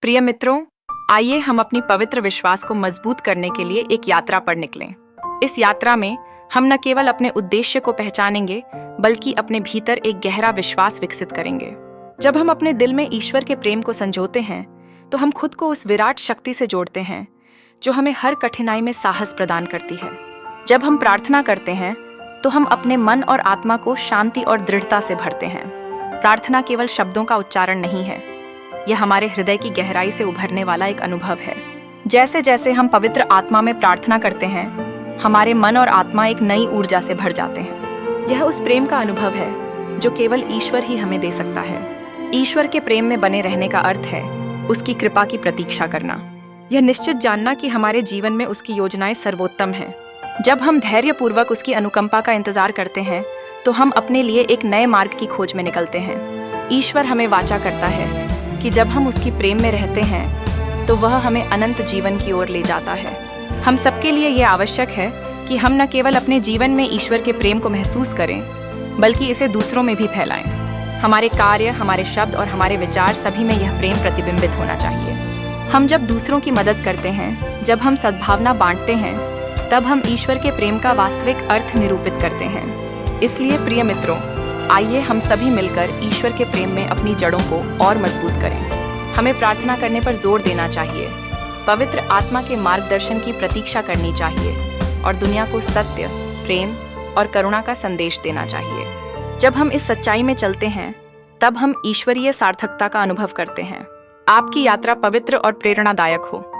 प्रिय मित्रों, आइए हम अपनी पवित्र विश्वास को मजबूत करने के लिए एक यात्रा पर निकलें। इस यात्रा में हम न केवल अपने उद्देश्य को पहचानेंगे, बल्कि अपने भीतर एक गहरा विश्वास विकसित करेंगे। जब हम अपने दिल में ईश्वर के प्रेम को संजोते हैं, तो हम खुद को उस विराट शक्ति से जोड़ते हैं जो हमें हर कठिनाई में साहस प्रदान करती है। जब हम प्रार्थना करते हैं, तो हम अपने मन और आत्मा को शांति और दृढ़ता से भरते हैं। प्रार्थना केवल शब्दों का उच्चारण नहीं है, यह हमारे हृदय की गहराई से उभरने वाला एक अनुभव है। जैसे जैसे हम पवित्र आत्मा में प्रार्थना करते हैं, हमारे मन और आत्मा एक नई ऊर्जा से भर जाते हैं। यह उस प्रेम का अनुभव है जो केवल ईश्वर ही हमें दे सकता है। ईश्वर के प्रेम में बने रहने का अर्थ है उसकी कृपा की प्रतीक्षा करना। यह निश्चित जानना कि हमारे जीवन में उसकी योजनाएं सर्वोत्तम हैं। जब हम धैर्यपूर्वक उसकी अनुकंपा का इंतजार करते हैं, तो हम अपने लिए एक नए मार्ग की खोज में निकलते हैं। ईश्वर हमें वाचा करता है कि जब हम उसकी प्रेम में रहते हैं, तो वह हमें अनंत जीवन की ओर ले जाता है। हम सबके लिए यह आवश्यक है कि हम न केवल अपने जीवन में ईश्वर के प्रेम को महसूस करें, बल्कि इसे दूसरों में भी फैलाएं। हमारे कार्य, हमारे शब्द और हमारे विचार सभी में यह प्रेम प्रतिबिंबित होना चाहिए। हम जब दूसरों की मदद करते हैं, जब हम सद्भावना बांटते हैं, तब हम ईश्वर के प्रेम का वास्तविक अर्थ निरूपित करते हैं। इसलिए प्रिय मित्रों, आइए हम सभी मिलकर ईश्वर के प्रेम में अपनी जड़ों को और मजबूत करें। हमें प्रार्थना करने पर जोर देना चाहिए, पवित्र आत्मा के मार्गदर्शन की प्रतीक्षा करनी चाहिए और दुनिया को सत्य, प्रेम और करुणा का संदेश देना चाहिए। जब हम इस सच्चाई में चलते हैं, तब हम ईश्वरीय सार्थकता का अनुभव करते हैं। आपकी यात्रा पवित्र और प्रेरणादायक हो।